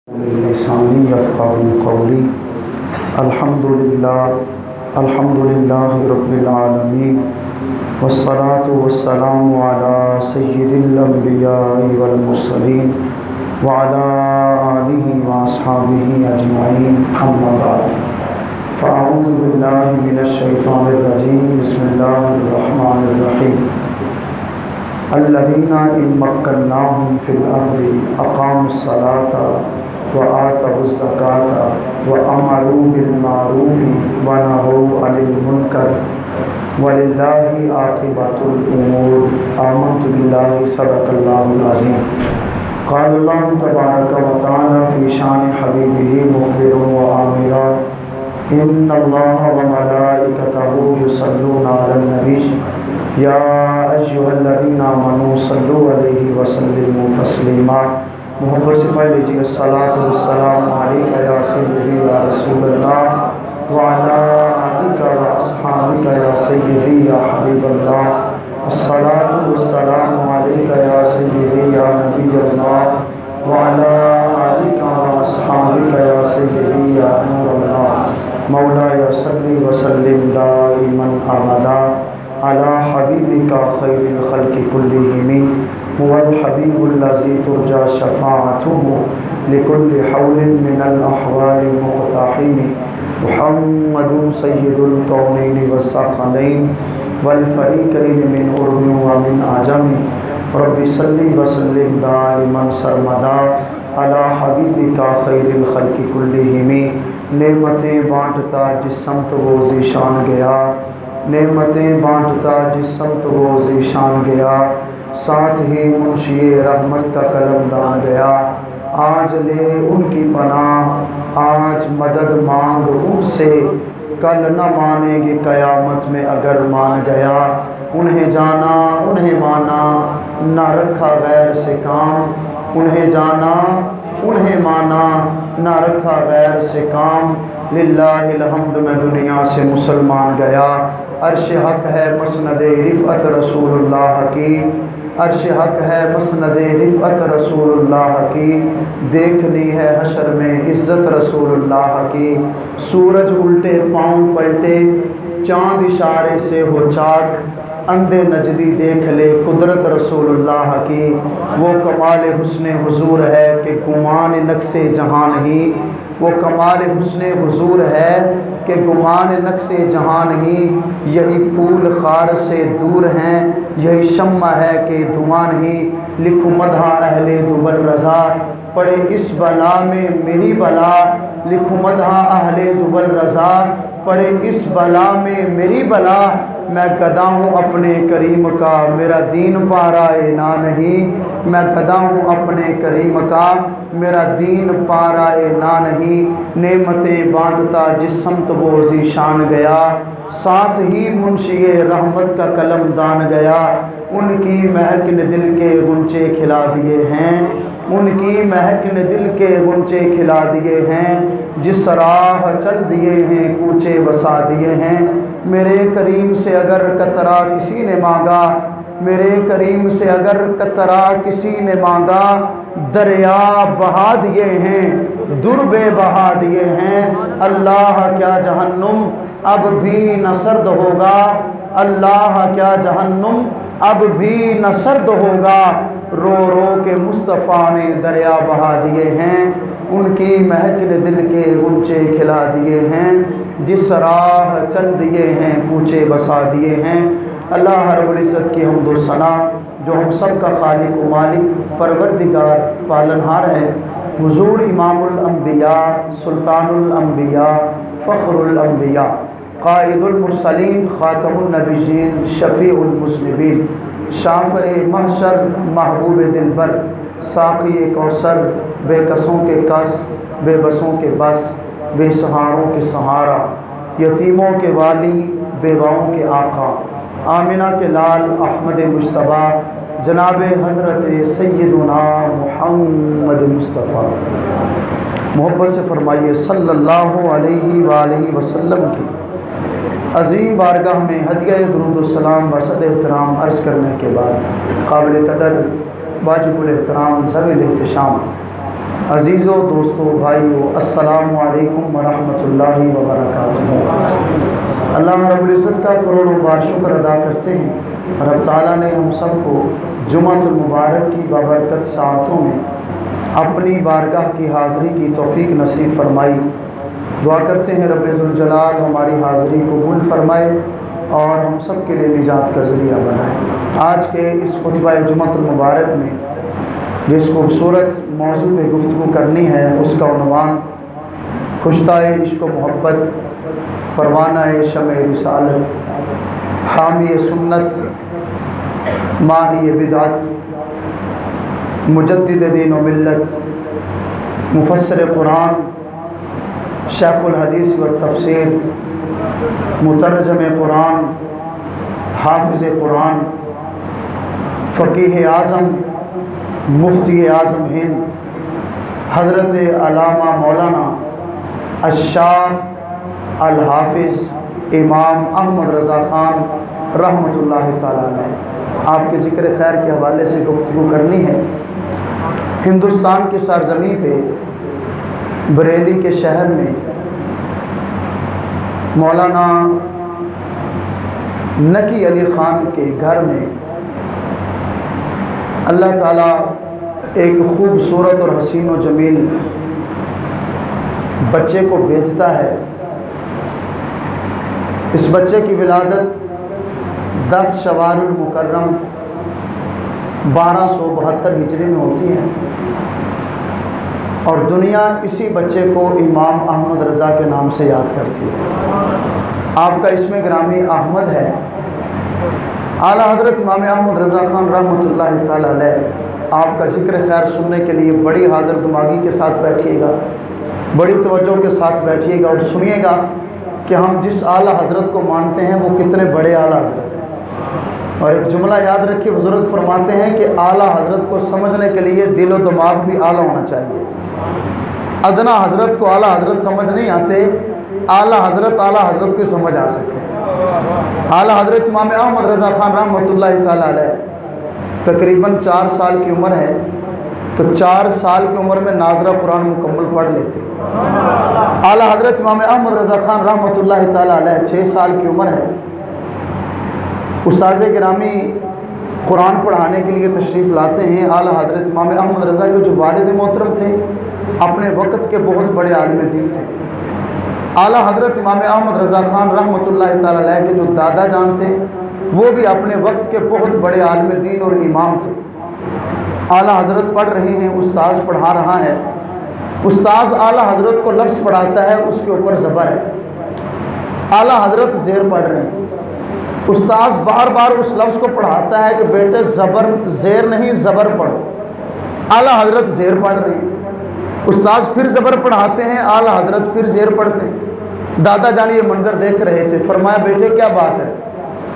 لسانی یفقهوا قولی الحمد للہ رب العالمین والصلاة والسلام علی سید الانبیاء والمرسلین وعلی آلہ واصحابہ اجمعین اما بعد فاعوذ باللہ من الشیطان الرجیم بسم اللہ الرحمن الرحیم الذین ان مکناہم فی الارض اقاموا الصلاة وآتوا الزکاة وأمروا بالمعروف ونہوا عن المنکر وللہ عاقبۃ الامور آمنت باللہ صدق اللہ العظیم قال اللہ تبارک وتعالی فی شان حبیبہ مخبرا وآمرا ان اللہ وملائکتہ یصلون علی النبی یا ایھا الذین آمنوا صلوا علیہ وسلموا تسلیما۔ محبت سے پڑھ لیجیے الصلاۃ والسلام علیک یا سیدی یا رسول اللہ وعلی آلک و اصحابک یا سیدی یا حبیب اللہ الصلاۃ والسلام علیک یا سیدی یا نبی اللہ وعلی آلک و اصحابک یا سیدی یا نور اللہ مولایا صلی وسلم دائما ابدا علی حبیبک خیر الخلق کلہم هو الحبیب الذی ترجى شفاعته لكل حول من الاحوال مقتحم محمد سید الکونین والثقلین والفریقین من عرب ومن عجم رب صلی وسلم دائما سرمدا علی حبیبک خیر الخلق کلہم۔ نعمتیں بانٹتا جس سمت وہ ذیشان گیا، نعمتیں بانٹتا جس سمت وہ ذیشان گیا، ساتھ ہی منشی رحمت کا قلم دان گیا۔ آج لے ان کی پناہ، آج مدد مانگ ان سے، کل نہ مانیں گے قیامت میں اگر مان گیا۔ انہیں جانا انہیں مانا، نہ رکھا غیر سے کام، انہیں جانا انہیں مانا، نہ رکھا غیر سے کام۔ للہ الحمد میں دنیا سے مسلمان گیا۔ عرش حق ہے مسند رفعت رسول اللہ کی، عرش حق ہے مسند رفعت رسول اللہ کی، دیکھنی ہے حشر میں عزت رسول اللہ کی۔ سورج الٹے پاؤں پلٹے، چاند اشارے سے ہو چاک، اندھے نجدی دیکھ لے قدرت رسول اللہ کی۔ وہ کمال حسن حضور ہے کہ گمان نقص جہان ہی، وہ کمال حسن حضور ہے کہ گمان نقص جہان ہی۔ یہی پھول خار سے دور ہیں، یہی شمع ہے کہ دھواں ہی۔ لکھو مدح اہل دبل رضا، پڑے اس بلا میں میری بلا، لکھو مدح اہل دبل رضا، پڑے اس بلا میں میری بلا۔ میں گدا ہوں اپنے کریم کا، میرا دین پارائے نہ نہیں، میں گدا ہوں اپنے کریم کا، میرا دین پارائے نہ نہیں۔ نعمتیں بانٹتا جس سمت وہ ذیشان گیا، ساتھ ہی منشی رحمت کا قلم دان گیا۔ ان کی مہک نے دل کے غنچے کھلا دیے ہیں، ان کی مہک نے دل کے غنچے کھلا دیے ہیں۔ جس راہ چل دیے ہیں کوچے بسا دیے ہیں۔ میرے کریم سے اگر قطرہ کسی نے مانگا، میرے کریم سے اگر قطرہ کسی نے مانگا، دریا بہا دیے ہیں، در بے بہا دیے ہیں۔ اللہ کیا جہنم اب بھی نہ سرد ہوگا، اللہ کیا جہنم اب بھی نہ سرد ہوگا، رو رو کے مصطفیٰ نے دریا بہا دیے ہیں۔ ان کی مہک نے دل کے غنچے کھلا دیے ہیں، جس راہ چل دیے ہیں کوچے بسا دیے ہیں۔ اللہ رب العزت کی حمد و ثنا جو ہم سب کا خالق و مالک پروردگار پالنہار ہے۔ حضور امام الانبیاء، سلطان الانبیاء، فخر الانبیاء، قائد المرسلین، خاتم النبیین، شفیع المذنبین، شافع محشر، محبوب دلبر، ساقی کوثر، بے کسوں کے کس، بے بسوں کے بس، بے سہاروں کے سہارا، یتیموں کے والی، بیواؤں کے آقا، آمنہ کے لال احمد مجتبیٰ، جناب حضرت سیدنا محمد مصطفیٰ۔ محبت سے فرمائیے صلی اللہ علیہ وآلہ وسلم کی عظیم بارگاہ میں ہدیہ درود و سلام و صد احترام عرض کرنے کے بعد قابل قدر واجب الاحترام ذوی الاحتشام عزیزوں، دوستوں، بھائیوں، السلام علیکم ورحمۃ اللہ وبرکاتہ۔ اللہ رب العزت کا کروڑوں بار شکر ادا کرتے ہیں، رب تعالیٰ نے ہم سب کو جمعۃ المبارک کی بابرکت ساعتوں میں اپنی بارگاہ کی حاضری کی توفیق نصیب فرمائی۔ دعا کرتے ہیں رب ذوالجلال ہماری حاضری قبول فرمائے اور ہم سب کے لیے نجات کا ذریعہ بنائے۔ آج کے اس خطبہ جمعۃ المبارک میں جس خوبصورت موضوع پہ گفتگو کرنی ہے، اس کا عنوان کشتہ عشق و محبت، پروانہ شمع رسالت، حامی سنت، ماہی بدعت، مجدد دین و ملت، مفسر قرآن، شیخ الحدیث و تفسیر، مترجم قرآن، حافظ قرآن، فقیہ اعظم، مفتی اعظم ہند، حضرت علامہ مولانا الشاہ الحافظ امام احمد رضا خان رحمۃ اللہ تعالیٰ علیہ، آپ کے ذکر خیر کے حوالے سے گفتگو کرنی ہے۔ ہندوستان کی سرزمین پہ بریلی کے شہر میں مولانا نقی علی خان کے گھر میں اللہ تعالیٰ ایک خوبصورت اور حسین و جمیل بچے کو بھیجتا ہے۔ اس بچے کی ولادت 10 شوال المکرم 1272 ہجری میں ہوتی ہے اور دنیا اسی بچے کو امام احمد رضا کے نام سے یاد کرتی ہے۔ آپ کا اسم گرامی احمد ہے۔ اعلیٰ حضرت امام احمد رضا خان رحمۃ اللہ تعالیٰ علیہ آپ کا ذکر خیر سننے کے لیے بڑی حاضر دماغی کے ساتھ بیٹھیے گا، بڑی توجہ کے ساتھ بیٹھیے گا اور سنیے گا کہ ہم جس اعلیٰ حضرت کو مانتے ہیں وہ کتنے بڑے اعلیٰ حضرت ہیں۔ اور ایک جملہ یاد رکھیے، بزرگ فرماتے ہیں کہ اعلیٰ حضرت کو سمجھنے کے لیے دل و دماغ بھی اعلیٰ ہونا چاہیے۔ ادنا حضرت کو اعلیٰ حضرت سمجھ نہیں آتے، اعلیٰ حضرت کو سمجھ آ سکتے ہیں۔ اعلیٰ حضرت امام احمد رضا خان رحمۃ اللہ تعالیٰ علیہ تقریباً 4 سال کی عمر ہے، تو 4 سال کی عمر میں ناظرہ قرآن مکمل پڑھ لیتے۔ اعلیٰ حضرت امام احمد رضا خان رحمۃ اللہ تعالیٰ علیہ 6 سال کی عمر ہے، استاذ گرامی قرآن پڑھانے کے لیے تشریف لاتے ہیں۔ اعلیٰ حضرت امام احمد رضا کے جو والد محترم تھے، اپنے وقت کے بہت بڑے عالم دین تھے۔ اعلیٰ حضرت امام احمد رضا خان رحمۃ اللہ تعالیٰ علیہ کے جو دادا جان تھے، وہ بھی اپنے وقت کے بہت بڑے عالم دین اور امام تھے۔ اعلیٰ حضرت پڑھ رہے ہیں، استاذ پڑھا رہا ہے، استاذ اعلیٰ حضرت کو لفظ پڑھاتا ہے، اس کے اوپر زبر ہے، اعلیٰ حضرت زیر پڑھ رہے ہیں۔ استاذ بار بار اس لفظ کو پڑھاتا ہے کہ بیٹے زیر نہیں زبر پڑھو، اعلیٰ حضرت زیر پڑھ رہے ہیں۔ استاذ پھر زبر پڑھاتے ہیں، اعلیٰ حضرت پھر زیر پڑھتے ہیں۔ دادا جان یہ منظر دیکھ رہے تھے، فرمایا بیٹے کیا بات ہے؟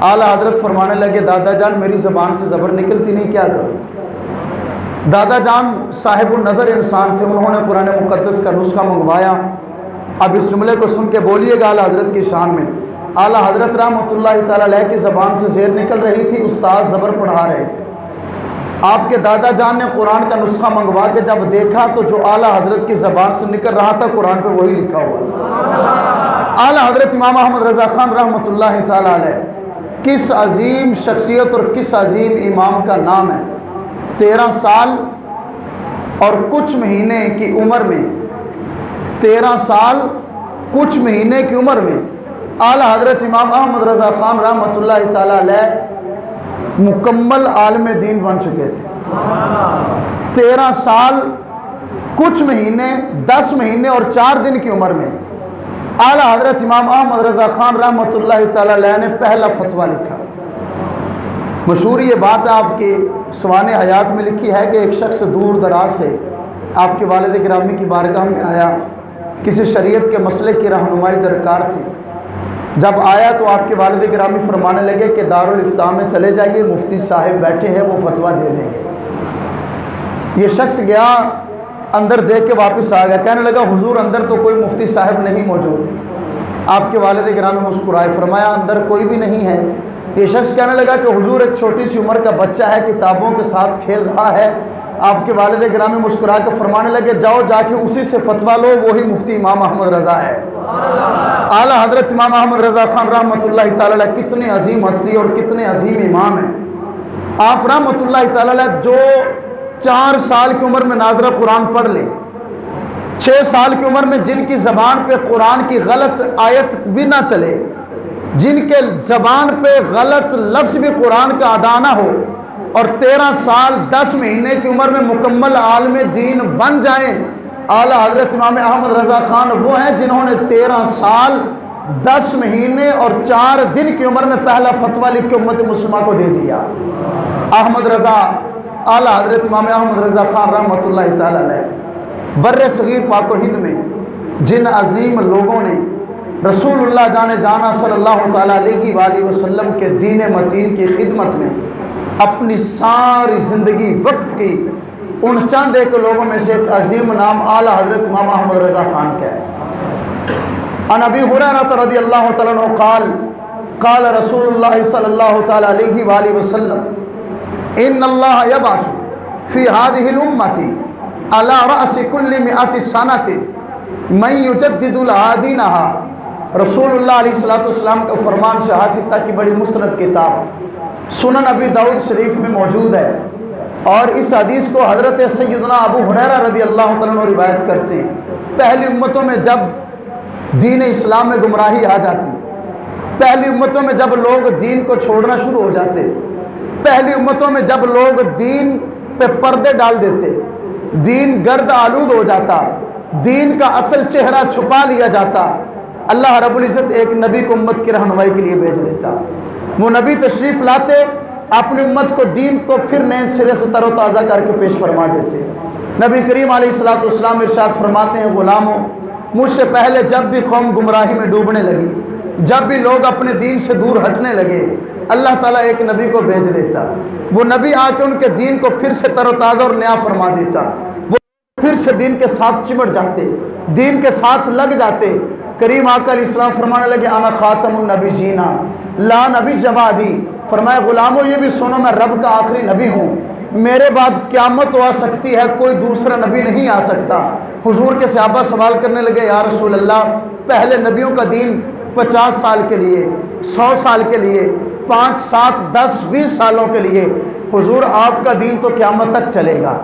اعلیٰ حضرت فرمانے لگے دادا جان میری زبان سے زبر نکلتی نہیں، کیا کروں؟ دادا جان صاحب النظر انسان تھے، انہوں نے قرآن مقدس کا نسخہ منگوایا۔ اب اس جملے کو سن کے بولیے گا اعلیٰ حضرت کی شان میں۔ اعلیٰ حضرت رحمۃ اللہ تعالیٰ علیہ کی زبان سے زیر نکل رہی تھی، استاذ زبر پڑھا رہے تھے۔ آپ کے دادا جان نے قرآن کا نسخہ منگوا کے جب دیکھا تو جو اعلیٰ حضرت کی زبان سے نکل رہا تھا قرآن پہ وہی لکھا ہوا تھا۔ اعلیٰ حضرت امام احمد رضا خان رحمۃ اللہ تعالیٰ علیہ کس عظیم شخصیت اور کس عظیم امام کا نام ہے۔ 13 سال اور کچھ مہینے کی عمر میں 13 سال کچھ مہینے کی عمر میں اعلیٰ حضرت امام احمد رضا خان رحمۃ اللہ تعالیٰ علیہ مکمل عالم دین بن چکے تھے۔ 13 سال کچھ مہینے 10 مہینے اور 4 دن کی عمر میں اعلیٰ حضرت امام احمد رضا خان رحمۃ اللہ تعالیٰ علیہ نے پہلا فتویٰ لکھا۔ مشہور یہ بات آپ کی سوانح حیات میں لکھی ہے کہ ایک شخص دور دراز سے آپ کے والد گرامی کی بارگاہ میں آیا، کسی شریعت کے مسئلے کی رہنمائی درکار تھی۔ جب آیا تو آپ کے والد گرامی فرمانے لگے کہ دارالافتاء میں چلے جائیے، مفتی صاحب بیٹھے ہیں، وہ فتویٰ دے دیں گے۔ یہ شخص گیا، اندر دیکھ کے واپس آ گیا، کہنے لگا حضور اندر تو کوئی مفتی صاحب نہیں موجود۔ آپ کے والد گرامی مسکرائے، فرمایا اندر کوئی بھی نہیں ہے۔ یہ شخص کہنے لگا کہ حضور ایک چھوٹی سی عمر کا بچہ ہے، کتابوں کے ساتھ کھیل رہا ہے، آپ کے والد گرامی مسکرا کے فرمانے لگے جاؤ جا کے اسی سے فتویٰ لو، وہی مفتی امام احمد رضا ہے۔ اعلیٰ حضرت امام احمد رضا خان رحمۃ اللہ تعالی علیہ کتنے عظیم ہستی اور کتنے عظیم امام ہیں۔ آپ رحمۃ اللہ تعالی علیہ جو 4 سال کی عمر میں ناظرہ قرآن پڑھ لیں، 6 سال کی عمر میں جن کی زبان پہ قرآن کی غلط آیت بھی نہ چلے، جن کے زبان پہ غلط لفظ بھی قرآن کا ادا نہ ہو، اور 13 سال 10 مہینے کی عمر میں مکمل عالم دین بن جائیں، اعلیٰ حضرت امام احمد رضا خان وہ ہیں جنہوں نے 13 سال 10 مہینے اور 4 دن کی عمر میں پہلا فتویٰ لکھ کے امت مسلمہ کو دے دیا۔ احمد رضا، اعلیٰ حضرت امام احمد رضا خان رحمۃ اللہ تعالی علیہ بر صغیر پاک و ہند میں جن عظیم لوگوں نے رسول اللہ جانے جانا صلی اللہ تعالیٰ علیہ وآلہ وسلم کے دین متین کی خدمت میں اپنی ساری زندگی وقف کی، ان چند ایک لوگوں میں سے ایک عظیم نام اعلیٰ حضرت امام احمد رضا خان کا ہے۔ عن ابی ہریرہ رضی اللہ تعالیٰ عنہ قال قال رسول اللہ صلی اللہ تعالیٰ علیہ وآلہ وسلم ان اللہ یبعث فی هذه الامة على رأس كل 100 سنة من یجدد لها دینها۔ رسول اللہ علیہ السلام کا فرمان سے حاصل تھا کہ بڑی مسند کتاب سنن ابی داؤد شریف میں موجود ہے، اور اس حدیث کو حضرت سیدنا ابو ہریرہ رضی اللہ تعالیٰ عنہ روایت کرتے ہیں۔ پہلی امتوں میں جب دین اسلام میں گمراہی آ جاتی، پہلی امتوں میں جب لوگ دین کو چھوڑنا شروع ہو جاتے، پہلی امتوں میں جب لوگ دین پہ پردے ڈال دیتے، دین گرد آلود ہو جاتا، دین کا اصل چہرہ چھپا لیا جاتا، اللہ رب العزت ایک نبی کو امت کی رہنمائی کے لیے بھیج دیتا۔ وہ نبی تشریف لاتے، اپنی امت کو دین کو پھر نئے سرے سے تر و تازہ کر کے پیش فرما دیتے۔ نبی کریم علیہ السلام ارشاد فرماتے ہیں غلاموں، مجھ سے پہلے جب بھی قوم گمراہی میں ڈوبنے لگی، جب بھی لوگ اپنے دین سے دور ہٹنے لگے، اللہ تعالیٰ ایک نبی کو بھیج دیتا، وہ نبی آ کے ان کے دین کو پھر سے تر و تازہ اور نیا فرما دیتا، وہ پھر سے دین کے ساتھ چمٹ جاتے، دین کے ساتھ لگ جاتے۔ کریم آقا علیہ السلام فرمانے لگے انا خاتم النبیین لا نبی بعدی، فرمایا غلاموں یہ بھی سنو میں رب کا آخری نبی ہوں، میرے بعد قیامت آ سکتی ہے، کوئی دوسرا نبی نہیں آ سکتا۔ حضور کے صحابہ سوال کرنے لگے یا رسول اللہ، پہلے نبیوں کا دین 50 سال کے لیے، 100 سال کے لیے، 5 7 10 20 سالوں کے لیے، حضور آپ کا دین تو قیامت تک چلے گا،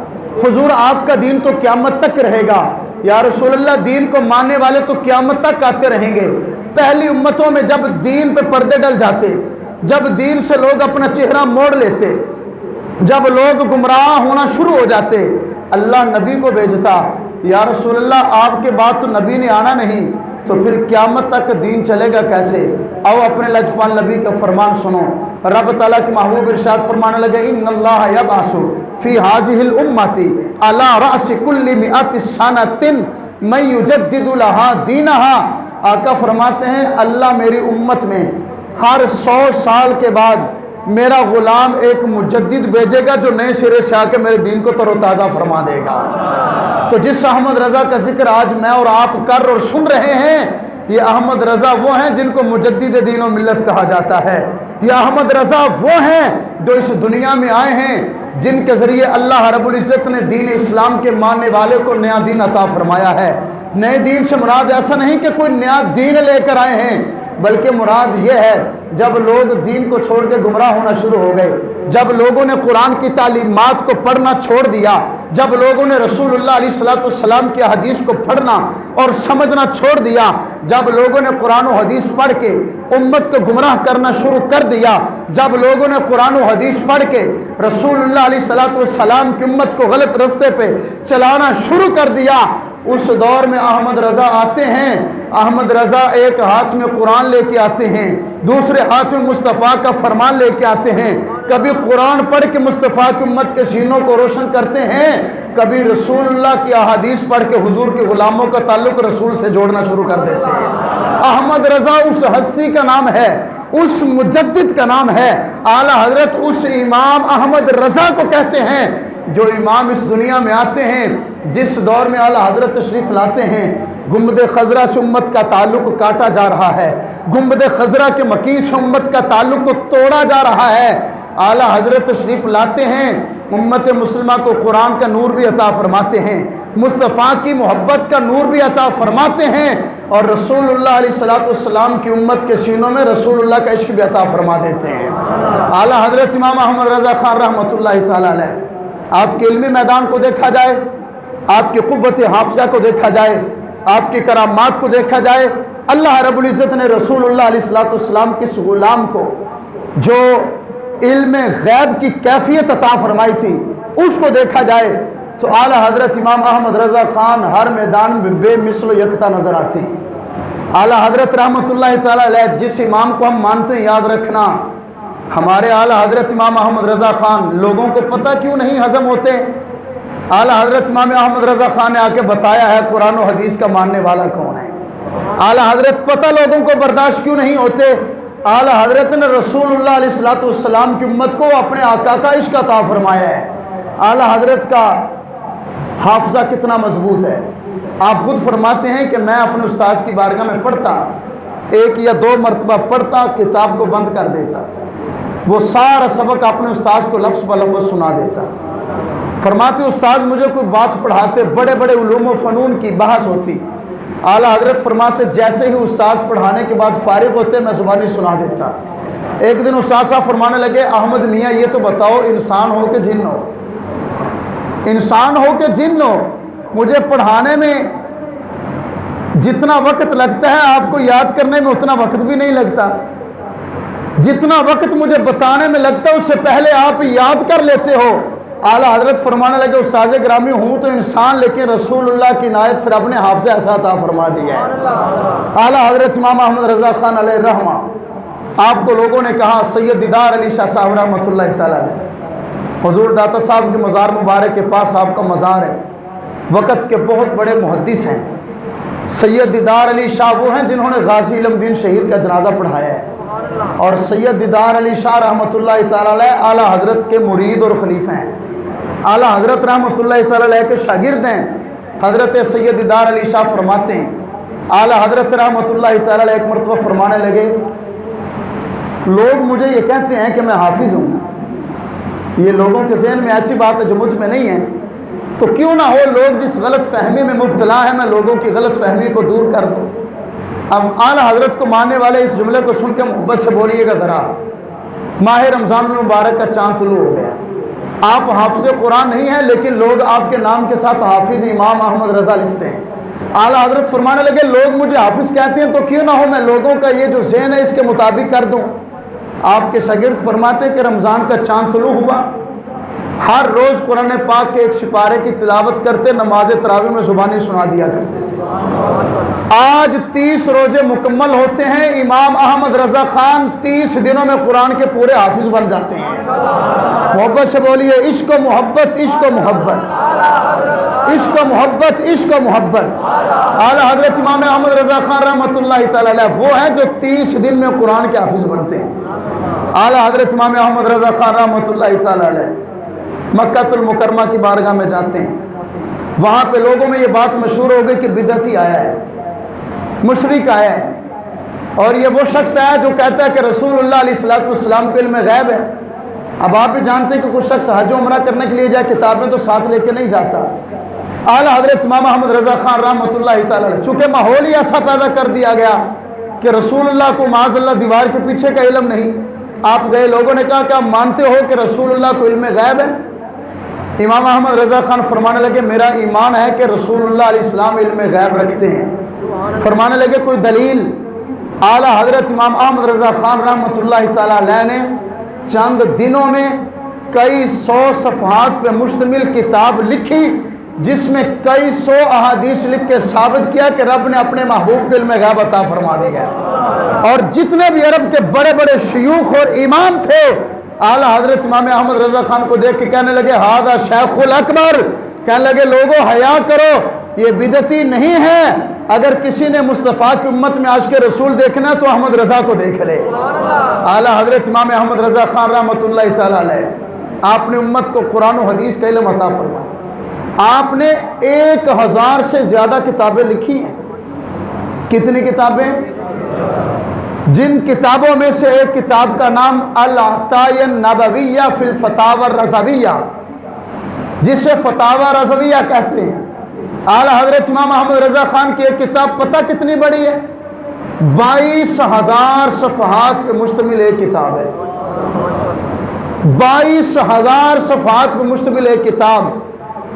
حضور آپ کا دین تو قیامت تک رہے گا۔ یا رسول اللہ دین کو ماننے والے تو قیامت تک آتے رہیں گے۔ پہلی امتوں میں جب دین پہ پردے ڈل جاتے، جب دین سے لوگ اپنا چہرہ موڑ لیتے، جب لوگ گمراہ ہونا شروع ہو جاتے، اللہ نبی کو بھیجتا، یا رسول اللہ آپ کے بعد تو نبی نے آنا نہیں، تو پھر قیامت تک دین چلے گا کیسے؟ آؤ اپنے لجپال نبی کا فرمان سنو۔ رب تعالیٰ کے محبوب ارشاد فرمانے لگے ان اللہ یبعث فی هذه الامة على رأس كل 100 سنة من یجدد لها دینها۔ آقا فرماتے ہیں اللہ میری امت میں ہر 100 سال کے بعد میرا غلام ایک مجدد بھیجے گا جو نئے سرے سے آ کے میرے دین کو تر و تازہ فرما دے گا۔ تو جس احمد رضا کا ذکر آج میں اور آپ کر اور سن رہے ہیں، یہ احمد رضا وہ ہیں جن کو مجدد دین و ملت کہا جاتا ہے۔ یہ احمد رضا وہ ہیں جو اس دنیا میں آئے ہیں، جن کے ذریعے اللہ رب العزت نے دین اسلام کے ماننے والے کو نیا دین عطا فرمایا ہے۔ نئے دین سے مراد ایسا نہیں کہ کوئی نیا دین لے کر آئے ہیں، بلکہ مراد یہ ہے جب لوگ دین کو چھوڑ کے گمراہ ہونا شروع ہو گئے، جب لوگوں نے قرآن کی تعلیمات کو پڑھنا چھوڑ دیا، جب لوگوں نے رسول اللہ علیہ السلام کی حدیث کو پڑھنا اور سمجھنا چھوڑ دیا، جب لوگوں نے قرآن و حدیث پڑھ کے امت کو گمراہ کرنا شروع کر دیا، جب لوگوں نے قرآن و حدیث پڑھ کے رسول اللہ علیہ السلام کی امت کو غلط رستے پہ چلانا شروع کر دیا، اس دور میں احمد رضا آتے ہیں۔ احمد رضا ایک ہاتھ میں قرآن لے کے آتے ہیں، دوسرے ہاتھ میں مصطفیٰ کا فرمان لے کے آتے ہیں۔ کبھی قرآن پڑھ کے مصطفیٰ کی امت کے سینوں کو روشن کرتے ہیں، کبھی رسول اللہ کی احادیث پڑھ کے حضور کے غلاموں کا تعلق رسول سے جوڑنا شروع کر دیتے ہیں۔ احمد رضا اس ہستی کا نام ہے، اس مجدد کا نام ہے۔ اعلیٰ حضرت اس امام احمد رضا کو کہتے ہیں جو امام اس دنیا میں آتے ہیں جس دور میں اعلیٰ حضرت تشریف لاتے ہیں، گنبد خضرا سے امت کا تعلق کاٹا جا رہا ہے، گنبد خضرا کے مکین سے امت کا تعلق توڑا جا رہا ہے۔ اعلیٰ حضرت تشریف لاتے ہیں، امت مسلمہ کو قرآن کا نور بھی عطا فرماتے ہیں، مصطفیٰ کی محبت کا نور بھی عطا فرماتے ہیں، اور رسول اللہ علیہ السلام کی امت کے سینوں میں رسول اللہ کا عشق بھی عطا فرما دیتے ہیں۔ اعلیٰ حضرت امام احمد رضا خان رحمۃ اللہ تعالیٰ علیہ، آپ کے علمی میدان کو دیکھا جائے، آپ کی قوت حافظہ کو دیکھا جائے، آپ کی کرامات کو دیکھا جائے، اللہ رب العزت نے رسول اللہ علیہ السلام کے اس غلام کو جو علم غیب کی کیفیت عطا فرمائی تھی اس کو دیکھا جائے تو اعلیٰ حضرت امام احمد رضا خان ہر میدان میں بے مثل و یکتا نظر آتے ہیں۔ اعلیٰ حضرت رحمۃ اللہ تعالیٰ علیہ جس امام کو ہم مانتے ہیں، یاد رکھنا ہمارے اعلیٰ حضرت امام احمد رضا خان لوگوں کو پتہ کیوں نہیں ہضم ہوتے؟ اعلیٰ حضرت امام احمد رضا خان نے آ کے بتایا ہے قرآن و حدیث کا ماننے والا کون ہے۔ اعلیٰ حضرت پتہ لوگوں کو برداشت کیوں نہیں ہوتے؟ اعلیٰ حضرت نے رسول اللہ علیہ السلام کی امت کو اپنے آقا کا عشق عطا فرمایا ہے۔ اعلیٰ حضرت کا حافظہ کتنا مضبوط ہے، آپ خود فرماتے ہیں کہ میں اپنے استاذ کی بارگاہ میں پڑھتا، ایک یا دو مرتبہ پڑھتا، کتاب کو بند کر دیتا، وہ سارا سبق اپنے استاذ کو لفظ بہ لفظ سنا دیتا۔ فرماتے استاذ مجھے کوئی بات پڑھاتے، بڑے بڑے علوم و فنون کی بحث ہوتی، اعلیٰ حضرت فرماتے جیسے ہی استاذ پڑھانے کے بعد فارغ ہوتے میں زبانی سنا دیتا۔ ایک دن استاذ صاحب فرمانے لگے احمد میاں یہ تو بتاؤ انسان ہو کہ جن ہو، انسان ہو کہ جن ہو، مجھے پڑھانے میں جتنا وقت لگتا ہے آپ کو یاد کرنے میں اتنا وقت بھی نہیں لگتا، جتنا وقت مجھے بتانے میں لگتا ہے اس سے پہلے آپ یاد کر لیتے ہو۔ اعلیٰ حضرت فرمانے لگے استاذ گرامی ہوں تو انسان لیکن رسول اللہ کی عنایت سے رب نے حافظہ ایسا عطا فرما دیا ہے۔ اعلیٰ حضرت امام احمد رضا خان علیہ الرحمہ، آپ کو لوگوں نے کہا سید دیدار علی شاہ صاحب رحمۃ اللہ تعالیٰ علیہ، حضور داتا صاحب کے مزار مبارک کے پاس آپ کا مزار ہے، وقت کے بہت بڑے محدث ہیں۔ سید دیدار علی شاہ وہ ہیں جنہوں نے غازی علم دین شہید کا جنازہ پڑھایا ہے، اور سید دیدار علی شاہ رحمۃ اللہ تعالیٰ علیہ اعلیٰ حضرت کے مرید اور خلیفہ ہیں، اعلیٰ حضرت رحمۃ اللہ تعالیٰ علیہ کے شاگرد ہیں۔ حضرت سید دیدار علی شاہ فرماتے ہیں اعلیٰ حضرت رحمۃ اللہ تعالیٰ علیہ ایک مرتبہ فرمانے لگے لوگ مجھے یہ کہتے ہیں کہ میں حافظ ہوں، یہ لوگوں کے ذہن میں ایسی بات ہے جو مجھ میں نہیں ہے، تو کیوں نہ ہو لوگ جس غلط فہمی میں مبتلا ہے میں لوگوں کی غلط فہمی کو دور کر دوں۔ اب اعلیٰ حضرت کو ماننے والے اس جملے کو سن کے محبت سے بولیے گا ذرا، ماہ رمضان المبارک کا چاند طلوع ہو گیا، آپ حافظ قرآن نہیں ہیں لیکن لوگ آپ کے نام کے ساتھ حافظ امام احمد رضا لکھتے ہیں۔ اعلیٰ حضرت فرمانے لگے لوگ مجھے حافظ کہتے ہیں تو کیوں نہ ہو میں لوگوں کا یہ جو ذہن ہے اس کے مطابق کر دوں۔ آپ کے شاگرد فرماتے کہ رمضان کا چاند طلوع ہوا، ہر روز قرآن پاک کے ایک سپارے کی تلاوت کرتے، نماز تراویح میں زبانی سنا دیا کرتے تھے۔ آج 30 روزے مکمل ہوتے ہیں، امام احمد رضا خان 30 دنوں میں قرآن کے پورے حافظ بن جاتے ہیں۔ محبت سے بولیے عشق و محبت، عشق و محبت، عشق و محبت، عشق و محبت۔ اعلیٰ حضرت امام احمد رضا خان رحمۃ اللہ تعالیٰ علیہ وہ ہیں جو 30 دن میں قرآن کے حافظ بنتے ہیں۔ اعلیٰ حضرت امام احمد رضا خان رحمۃ اللہ تعالیٰ علیہ مکہ المکرمہ کی بارگاہ میں جاتے ہیں، وہاں پہ لوگوں میں یہ بات مشہور ہو گئی کہ بدعتی آیا ہے، مشرک آیا ہے، اور یہ وہ شخص ہے جو کہتا ہے کہ رسول اللہ علیہ السلام کے علم غیب ہے۔ اب آپ بھی جانتے ہیں کہ کچھ شخص حج و عمرہ کرنے کے لیے جائے کتابیں تو ساتھ لے کے نہیں جاتا۔ اعلیٰ حضرت امام احمد رضا خان رحمۃ اللہ تعالیٰ علیہ چونکہ ماحول ہی ایسا پیدا کر دیا گیا کہ رسول اللہ کو معاذ اللہ دیوار کے پیچھے کا علم نہیں، آپ گئے لوگوں نے کہا کہ آپ مانتے ہو کہ رسول اللہ کو علم غیب ہے؟ امام احمد رضا خان فرمانے لگے میرا ایمان ہے کہ رسول اللہ علیہ السلام علم غیب رکھتے ہیں۔ فرمانے لگے کوئی دلیل؟ اعلیٰ حضرت امام احمد رضا خان رحمۃ اللہ تعالیٰ علیہ نے چند دنوں میں کئی 100 صفحات پہ مشتمل کتاب لکھی جس میں کئی 100 احادیث لکھ کے ثابت کیا کہ رب نے اپنے محبوب کے علم غیب عطا فرما دیا، اور جتنے بھی عرب کے بڑے بڑے شیوخ اور امام تھے اعلیٰ حضرت امام احمد رضا خان کو دیکھ کے کہنے لگے ہذا شیخ الاکبر، کہنے لگے لوگوں حیا کرو، یہ بدعتی نہیں ہے، اگر کسی نے مصطفیٰ کی امت میں عاشق رسول دیکھنا تو احمد رضا کو دیکھ لے۔ اعلیٰ حضرت امام احمد رضا خان رحمۃ اللہ تعالیٰ علیہ آپ نے امت کو قرآن و حدیث کا علم عطا فرمایا، آپ نے 1000 سے زیادہ کتابیں لکھی ہیں۔ کتنی کتابیں؟ جن کتابوں میں سے ایک کتاب کا نام العطایہ النبویہ فی الفتاوی الرضویہ، جسے فتاوی رضویہ کہتے ہیں۔ اعلیٰ حضرت امام احمد رضا خان کی ایک کتاب پتہ کتنی بڑی ہے؟ 22,000 صفحات پہ مشتمل ایک کتاب ہے۔ 22,000 صفحات پہ مشتمل ایک کتاب،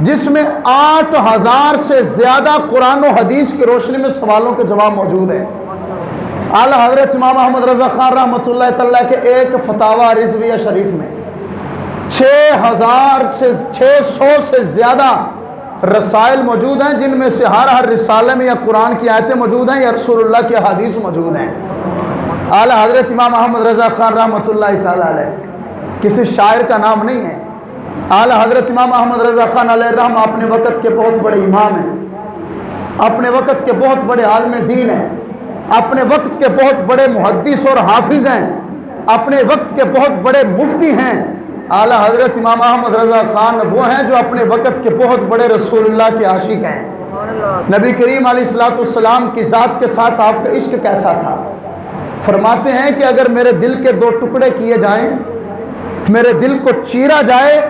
جس میں 8,000 سے زیادہ قرآن و حدیث کی روشنی میں سوالوں کے جواب موجود ہیں۔ اعلیٰ حضرت امام احمد رضا خان رحمۃ اللہ تعالیٰ کے ایک فتاوی رضویہ شریف میں 600 سے زیادہ رسائل موجود ہیں، جن میں سے ہر رسالے میں یا قرآن کی آیتیں موجود ہیں یا رسول اللہ کی حدیث موجود ہیں۔ اعلیٰ حضرت امام احمد رضا خان رحمۃ اللہ تعالیٰ علیہ کسی شاعر کا نام نہیں ہے۔ اعلیٰ حضرت امام احمد رضا خان علیہ الرحم اپنے وقت کے بہت بڑے امام ہیں، اپنے وقت کے بہت بڑے عالم دین ہیں، اپنے وقت کے بہت بڑے محدث اور حافظ ہیں، اپنے وقت کے بہت بڑے مفتی ہیں۔ اعلیٰ حضرت امام احمد رضا خان وہ ہیں جو اپنے وقت کے بہت بڑے رسول اللہ کے عاشق ہیں۔ نبی کریم علیہ الصلوۃ والسلام کی ذات کے ساتھ آپ کا عشق کیسا تھا؟ فرماتے ہیں کہ اگر میرے دل کے 2 ٹکڑے کیے جائیں، میرے دل کو چیرا جائے،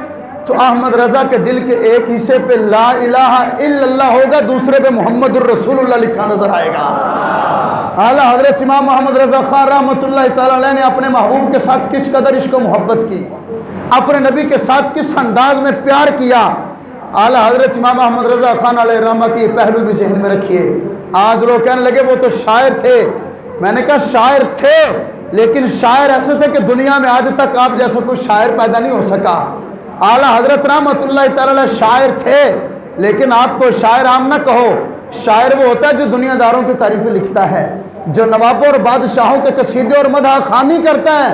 تو احمد رضا کے دل کے ایک حصے پہ لا الہ الا اللہ ہوگا، دوسرے پہ محمد الرسول اللہ لکھا نظر آئے گا۔ اعلیٰ حضرت امام محمد رضا خان رحمۃ اللہ تعالیٰ علیہ نے اپنے محبوب کے ساتھ کس قدر عشق و محبت کی، اپنے نبی کے ساتھ کس انداز میں پیار کیا۔ اعلیٰ حضرت امام محمد رضا خان علیہ الرحمہ کی پہلو بھی ذہن میں رکھیے۔ آج لوگ کہنے لگے وہ تو شاعر تھے، میں نے کہا شاعر تھے، لیکن شاعر ایسے تھے کہ دنیا میں آج تک آپ جیسا کوئی شاعر پیدا نہیں ہو سکا۔ اعلیٰ حضرت رحمۃ اللہ تعالیٰ شاعر تھے، لیکن آپ کو شاعر عام نہ کہو، شاعر وہ ہوتا ہے جو دنیا داروں کی تعریفیں لکھتا ہے، جو نوابوں اور بادشاہوں کے قصیدے اور مدح خوانی کرتا ہے۔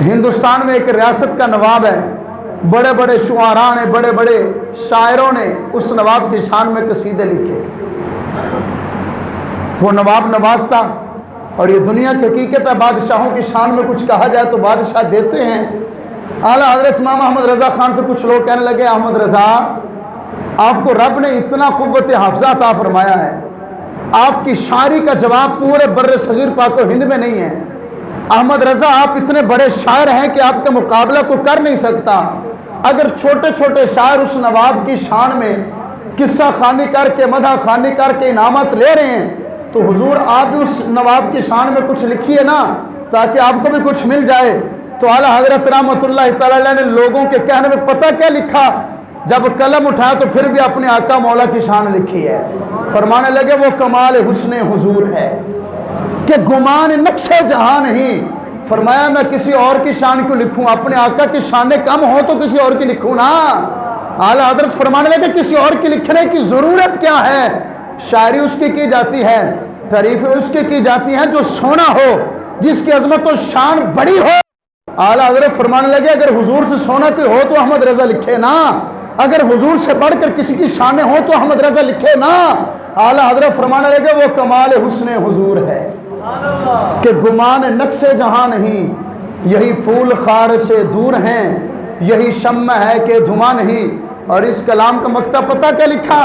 ہندوستان میں ایک ریاست کا نواب ہے، بڑے بڑے شعراء نے، بڑے بڑے شاعروں نے اس نواب کی شان میں قصیدے لکھے۔ وہ نواب نواز تھا، اور یہ دنیا کی حقیقت ہے، بادشاہوں کی شان میں کچھ کہا جائے تو بادشاہ دیتے ہیں۔ اعلیٰ حضرت امام احمد رضا خان سے کچھ لوگ کہنے لگے احمد رضا، آپ کو رب نے اتنا قوت حافظہ عطا فرمایا ہے، آپ کی شاعری کا جواب پورے بر صغیر پاک و ہند میں نہیں ہے۔ احمد رضا آپ اتنے بڑے شاعر ہیں کہ آپ کا مقابلہ کوئی کر نہیں سکتا۔ اگر چھوٹے چھوٹے شاعر اس نواب کی شان میں قصہ خوانی کر کے، مدح خوانی کر کے انعامات لے رہے ہیں، تو حضور آپ بھی اس نواب کی شان میں کچھ لکھیے نا، تاکہ آپ کو بھی کچھ مل جائے۔ تو اعلیٰ حضرت رحمۃ اللہ تعالیٰ علیہ نے لوگوں کے کہنے میں پتہ کیا لکھا؟ جب قلم اٹھایا تو پھر بھی اپنے آقا مولا کی شان لکھی ہے۔ فرمانے لگے وہ کمال حسن حضور ہے کہ گمان نقش جہاں نہیں۔ فرمایا میں کسی اور کی شان کیوں لکھوں، اپنے آقا کی شانیں کم ہو تو کسی اور کی لکھوں نا۔ اعلیٰ حضرت فرمانے لگے کسی اور کی لکھنے کی ضرورت کیا ہے؟ شاعری اس کی جاتی ہے، تعریفیں اس کی جاتی ہیں جو سونا ہو، جس کی عظمت و شان بڑی ہو۔ اعلیٰ حضرت فرمانے لگے اگر حضور سے سونا کوئی ہو تو احمد رضا لکھے نا، اگر حضور سے بڑھ کر کسی کی شانیں ہو تو احمد رضا لکھے نا۔ اعلیٰ حضرت فرمانے لگے وہ کمال حسن حضور ہے کہ گمان نقش جہاں نہیں، یہی پھول خار سے دور ہیں، یہی شمع ہے کہ دھواں نہیں۔ اور اس کلام کا مقطع پتہ کیا لکھا؟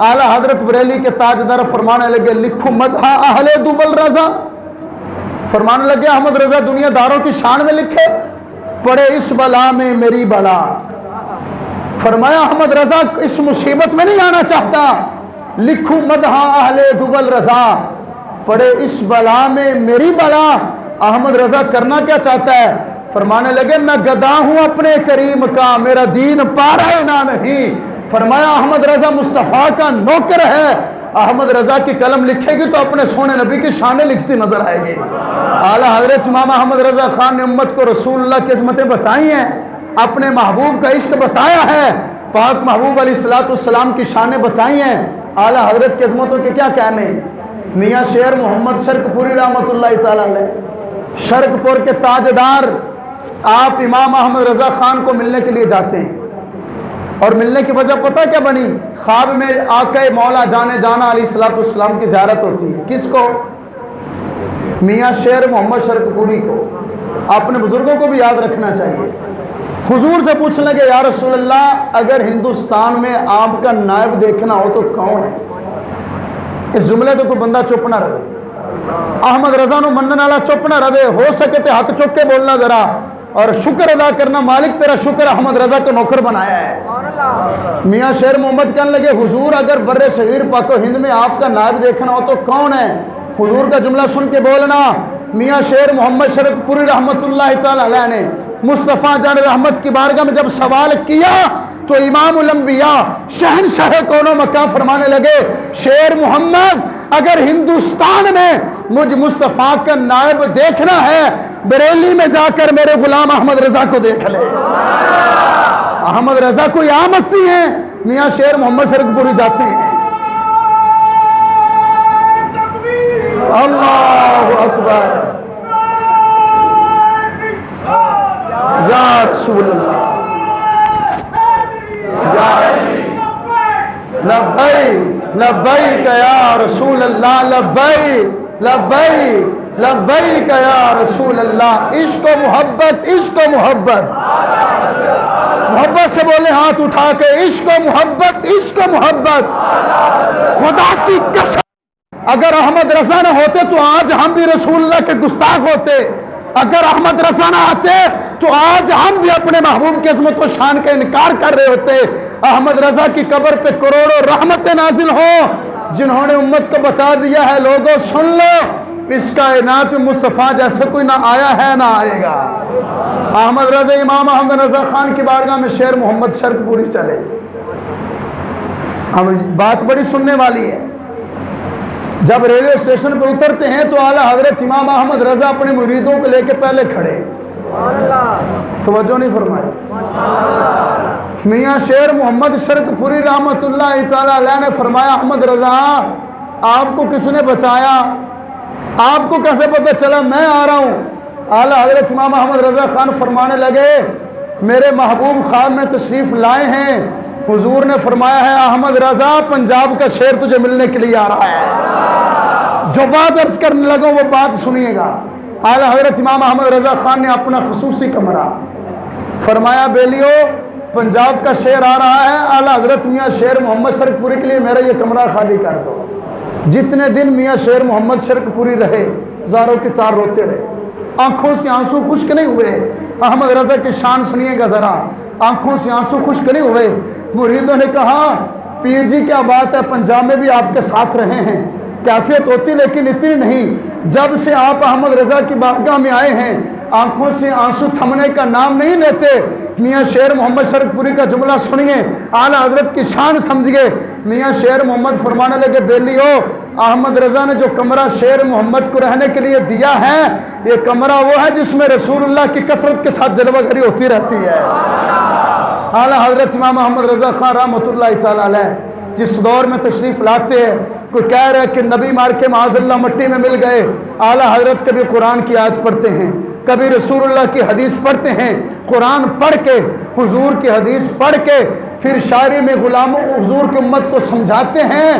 اعلیٰ حضرت بریلی کے تاجدار فرمانے لگے لکھو مدح اہل دوبل رضا۔ فرمانے لگے احمد رضا دنیا داروں کی شان میں لکھے، پڑے اس بلا میں میری بلا۔ فرمایا احمد رضا اس مصیبت میں نہیں آنا چاہتا، لکھو مدح اہل دوبل رضا، پڑے اس بلا میں میری بلا۔ احمد رضا کرنا کیا چاہتا ہے؟ فرمانے لگے میں گدا ہوں اپنے کریم کا، میرا دین پارا نہ نہیں۔ فرمایا احمد رضا مصطفیٰ کا نوکر ہے، احمد رضا کی قلم لکھے گی تو اپنے سونے نبی کی شانیں لکھتی نظر آئے گی۔ اعلیٰ حضرت امام احمد رضا خان نے امت کو رسول اللہ کی عظمتیں بتائی ہیں، اپنے محبوب کا عشق بتایا ہے، پاک محبوب علیہ الصلوۃ والسلام کی شانیں بتائی ہیں۔ اعلیٰ حضرت کی عظمتوں کے کیا کہنے؟ میاں شیر محمد شرک پوری رحمۃ اللہ تعالیٰ علیہ، شرک پور کے تاجدار، آپ امام احمد رضا خان کو ملنے کے لیے جاتے ہیں، اور ملنے کی وجہ پتہ کیا بنی؟ خواب میں آقا مولا جانے جانا علیہ الصلوۃ والسلام کی زیارت ہوتی ہے۔ کس کو؟ میاں شیر محمد شرک پوری کو۔ اپنے بزرگوں کو بھی یاد رکھنا چاہیے۔ حضور سے پوچھنے لگے یا رسول اللہ اگر ہندوستان میں آپ کا نائب دیکھنا ہو تو کون ہے؟ اس جملے تو کوئی بندہ چپ نہ رہے، احمد رضا نو منن والا چپ نہ رہے، ہو سکے تو ہاتھ چک کے بولنا ذرا، اور شکر ادا کرنا، مالک تیرا شکر احمد رضا کو نوکر بنایا ہے۔ میاں شیر محمد کہنے لگے حضور اگر بر صغیر پاک و ہند میں آپ کا نائب دیکھنا ہو تو کون ہے؟ حضور کا جملہ سن کے بولنا۔ میاں شیر محمد شرک پوری رحمت اللہ تعالی علیہ نے مصطفیٰ جان رحمت کی بارگاہ میں جب سوال کیا تو امام الانبیاء شہنشاہ کونو مکان فرمانے لگے شیر محمد اگر ہندوستان میں مجھ مصطفیٰ کا نائب دیکھنا ہے بریلی میں جا کر میرے غلام احمد رضا کو دیکھ لے۔ احمد رضا کوئی عام ہستی ہیں، میاں شیر محمد شرک پوری جاتے ہیں۔ اللہ اکبر یا رسول اللہ لبیک لبیک یا رسول اللہ لبیک لبیک لبیک یا رسول اللہ۔ عشق و محبت، عشق و محبت، محبت سے بولے ہاتھ اٹھا کے، عشق و محبت، عشق و محبت۔ خدا کی قسم اگر احمد رضا نہ ہوتے تو آج ہم بھی رسول اللہ کے گستاخ ہوتے، اگر احمد رضا نہ آتے تو آج ہم بھی اپنے محبوب کی عظمت و شان کا انکار کر رہے ہوتے۔ احمد رضا کی قبر پہ کروڑوں رحمتیں نازل ہوں، جنہوں نے امت کو بتا دیا ہے لوگوں سن لو اس کائنات میں مصطفیٰ جیسا کوئی نہ آیا ہے نہ آئے گا۔ احمد رضا امام احمد رضا خان کی بارگاہ میں شیر محمد شرک پوری چلے۔ ہم بات بڑی سننے والی ہے، جب ریلوے اسٹیشن پہ اترتے ہیں تو اعلیٰ حضرت امام احمد رضا اپنے مریدوں کو لے کے پہلے کھڑے، توجہ نہیں فرمائے۔ میاں شیر محمد شرک پوری رحمت اللہ تعالی علیہ نے فرمایا احمد رضا آپ کو کس نے بتایا، آپ کو کیسے پتہ چلا میں آ رہا ہوں؟ اعلیٰ حضرت امام احمد رضا خان فرمانے لگے میرے محبوب خواب میں تشریف لائے ہیں، حضور نے فرمایا ہے احمد رضا پنجاب کا شیر تجھے ملنے کے لیے آ رہا ہے۔ جو بات عرض کرنے لگوں وہ بات سنیے گا۔ اعلیٰ حضرت امام احمد رضا خان نے اپنا خصوصی کمرہ فرمایا بیلیو پنجاب کا شیر آ رہا ہے، اعلیٰ حضرت میاں شیر محمد شرک پوری کے لیے میرا یہ کمرہ خالی کر دو۔ جتنے دن میاں شیر محمد شرک پوری رہے زاروں کی تار روتے رہے، آنکھوں سے آنسو خشک نہیں ہوئے۔ احمد رضا کی شان سنیے گا ذرا، آنکھوں سے آنسو خشک نہیں ہوئے۔ مریدوں نے کہا پیر جی کیا بات ہے، پنجاب میں بھی آپ کے ساتھ رہے ہیں، کیفیت ہوتی لیکن اتنی نہیں، جب سے آپ احمد رضا کی بارگاہ میں آئے ہیں آنکھوں سے آنسو تھمنے کا نام نہیں لیتے۔ میاں شیر محمد شرک پوری کا جملہ سنیے، اعلیٰ حضرت کی شان سمجھئے۔ میاں شیر محمد فرمانے لگے بیلیو احمد رضا نے جو کمرہ شیر محمد کو رہنے کے لیے دیا ہے یہ کمرہ وہ ہے جس میں رسول اللہ کی کثرت کے ساتھ جلوہ گری ہوتی رہتی ہے۔ اعلیٰ حضرت امام احمد رضا خان رحمۃ اللہ تعالی علیہ جس دور میں تشریف لاتے ہیں، کوئی کہہ رہا ہے کہ نبی مار کے معاذ اللہ مٹی میں مل گئے، اعلیٰ حضرت کبھی قرآن کی آیت پڑھتے ہیں، کبھی رسول اللہ کی حدیث پڑھتے ہیں، قرآن پڑھ کے حضور کی حدیث پڑھ کے پھر شاعری میں غلاموں حضور کی امت کو سمجھاتے ہیں۔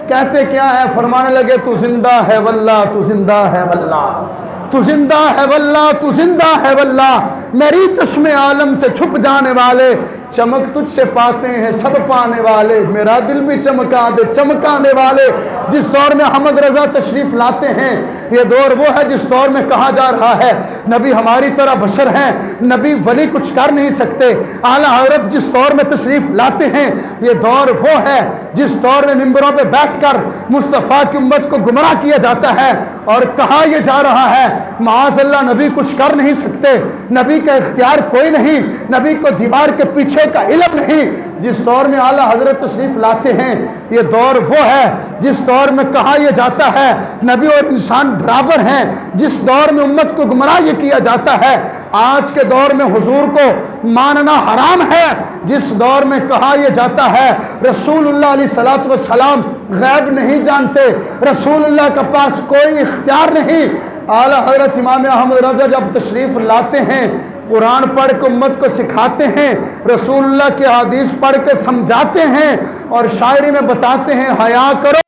کہتے کیا ہے؟ فرمانے لگے تو زندہ ہے واللہ، تو زندہ ہے واللہ، تو زندہ ہے واللہ، تو زندہ ہے واللہ، میری چشم عالم سے چھپ جانے والے چمک تجھ سے پاتے ہیں سب پانے والے، میرا دل بھی چمکا دے چمکانے والے۔ جس دور میں احمد رضا تشریف لاتے ہیں یہ دور وہ ہے جس دور میں کہا جا رہا ہے نبی ہماری طرح بشر ہیں، نبی ولی کچھ کر نہیں سکتے۔ اعلیٰ حضرت جس دور میں تشریف لاتے ہیں یہ دور وہ ہے جس دور میں ممبروں پہ بیٹھ کر مصطفیٰ کی امت کو گمراہ کیا جاتا ہے اور کہا یہ جا رہا ہے معاذ اللہ نبی کچھ کر نہیں سکتے، نبی کا اختیار کوئی نہیں، نبی کو دیوار کے پیچھے کا علم نہیں۔ جس دور میں اعلیٰ حضرت تشریف لاتے ہیں یہ دور وہ ہے جس دور میں کہا یہ جاتا ہے نبی اور انسان برابر ہیں، جس دور میں امت کو گمراہ یہ کیا جاتا ہے آج کے دور میں حضور کو ماننا حرام ہے، جس دور میں کہا یہ جاتا ہے رسول اللہ علیہ الصلوۃ والسلام غیب نہیں جانتے، رسول اللہ کے پاس کوئی اختیار نہیں۔ اعلیٰ حضرت امام احمد رضا جب تشریف لاتے ہیں قرآن پڑھ کے امت کو سکھاتے ہیں، رسول اللہ کی حدیث پڑھ کے سمجھاتے ہیں اور شاعری میں بتاتے ہیں حیا کرو۔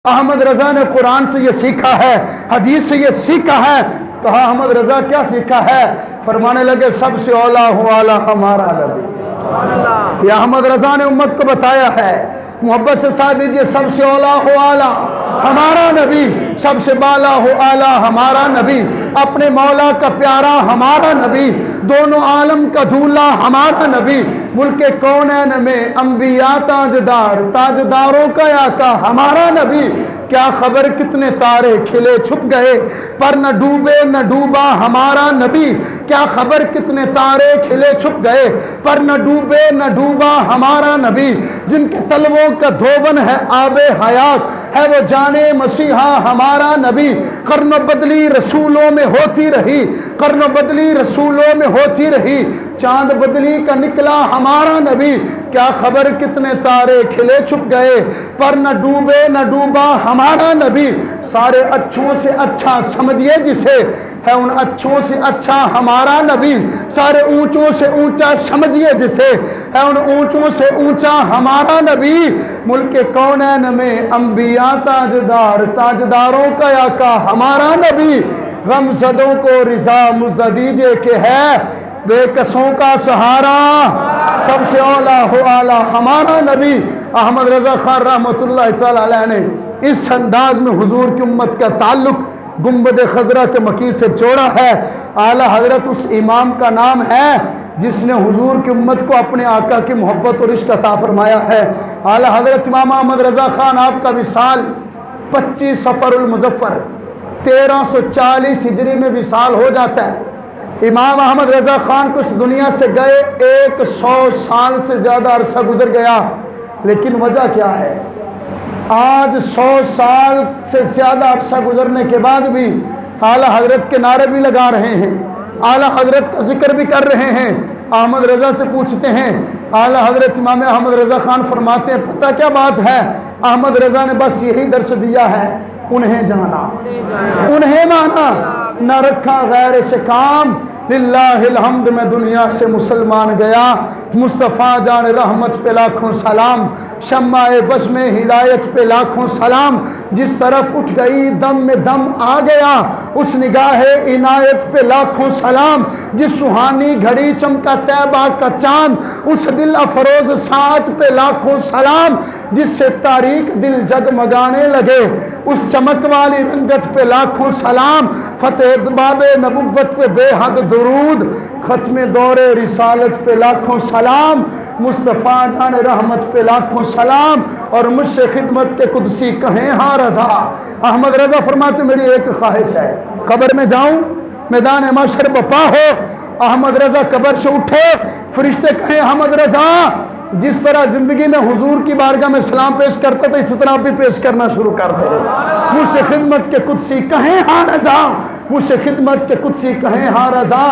احمد رضا نے قرآن سے یہ سیکھا ہے، حدیث سے یہ سیکھا ہے۔ کہا احمد رضا کیا سیکھا ہے؟ فرمانے لگے سب سے اولا ہو اعلیٰ ہمارا نبی۔ یہ احمد رضا نے امت کو بتایا ہے، محبت سے ساتھ دیجئے سب سے اولا ہو اعلیٰ ہمارا نبی، سب سے بالا ہو اعلیٰ ہمارا نبی، اپنے مولا کا پیارا ہمارا نبی، دونوں عالم کا دولہا ہمارا نبی، ملک کونین میں انبیاء تاجدار، تاجداروں کا آقا ہمارا نبی۔ کیا خبر کتنے تارے کھلے چھپ گئے پر نہ ڈوبے نہ ڈوبا ہمارا نبی، کیا خبر کتنے تارے کھلے چھپ گئے پر نہ ڈوبے نہ ڈوبا ہمارا نبی، جن کے تلووں کا دھوبن ہے آب حیات، ہے وہ جانے مسیحا ہمارا نبی۔ قرن و بدلی رسولوں میں ہوتی رہی، قرن و بدلی رسولوں میں ہوتی رہی، چاند بدلی کا نکلا ہمارا نبی، کیا خبر کتنے تارے کھلے چھپ گئے پر نہ ڈوبے نہ ڈوبا ہمارا نبی۔ سارے اچھوں سے اچھا سمجھیے جسے، ہے ان اچھوں سے اچھا ہمارا نبی، سارے اونچوں سے اونچا سمجھیے جسے، ہے ان اونچوں سے اونچا ہمارا نبی۔ ملک کونین میں انبیاء تاجدار، تاجداروں کا آقا ہمارا نبی۔ غم زدوں کو رضا مزدہ دیجئے کہ ہے بے کسوں کا سہارا، سب سے اولا ہو اعلیٰ ہمارا نبی۔ احمد رضا خان رحمۃ اللہ تعالیٰ علیہ نے اس انداز میں حضور کی امت کا تعلق گنبد خضرا کے مکی سے جوڑا ہے۔ اعلیٰ حضرت اس امام کا نام ہے جس نے حضور کی امت کو اپنے آقا کی محبت اور عشق عطا فرمایا ہے۔ اعلیٰ حضرت امام احمد رضا خان آپ کا وصال 25 صفر المظفر 1340 ہجری میں وصال ہو جاتا ہے۔ امام احمد رضا خان کو اس دنیا سے گئے 100 سال سے زیادہ عرصہ گزر گیا، لیکن وجہ کیا ہے؟ آج 100 سال سے زیادہ عرصہ گزرنے کے بعد بھی اعلیٰ حضرت کے نعرے بھی لگا رہے ہیں، اعلیٰ حضرت کا ذکر بھی کر رہے ہیں۔ احمد رضا سے پوچھتے ہیں، اعلیٰ حضرت امام احمد رضا خان فرماتے ہیں پتہ کیا بات ہے؟ احمد رضا نے بس یہی درس دیا ہے، انہیں جانا انہیں مانا، نہ رکھا غیر سے کام، للہ الحمد میں دنیا سے مسلمان گیا، مصطفیٰ جان رحمت پہ لاکھوں سلام، شمع بس میں ہدایت پہ لاکھوں سلام، جس طرف اٹھ گئی دم میں دم آ گیا، اس نگاہ عنایت پہ لاکھوں سلام، جس سہانی گھڑی چمکا طیبہ کا چاند، اس دل افروز ساعت پہ لاکھوں سلام، جس سے تاریک دل جگمگانے لگے، اس چمک والی رنگت پہ لاکھوں سلام، فتح باب نبوت پہ بے حد درود، ختم دور رسالت پہ لاکھوں سلام، مصطفیٰ جان رحمت پہ لاکھوں سلام، اور مجھ سے خدمت کے قدسی کہیں ہاں رضا۔ احمد رضا فرماتے میری ایک خواہش ہے، قبر میں جاؤں، میدان محشر بپا ہو، احمد رضا قبر سے اٹھے، فرشتے کہیں احمد رضا جس طرح زندگی میں حضور کی بارگاہ میں سلام پیش کرتا تھا اسی طرح بھی پیش کرنا شروع کر دے، مجھ سے خدمت کے قدسی کہیں ہاں رضا، مجھ سے خدمت کے قدسی کہیں ہاں رضا،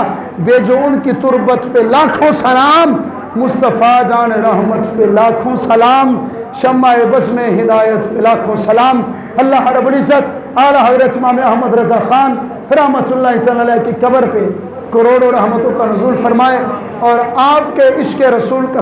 بے جو ان کی تربت پہ لاکھوں سلام، مصطفیٰ جان رحمت پہ لاکھوں سلام، شمع بس میں ہدایت پہ لاکھوں سلام۔ اللہ رب العزت اعلیٰ حضرت امام احمد رضا خان رحمۃ اللہ تعالی علیہ کی قبر پہ کروڑوں رحمتوں کا نزول فرمائے، اور آپ کے عشق رسول کا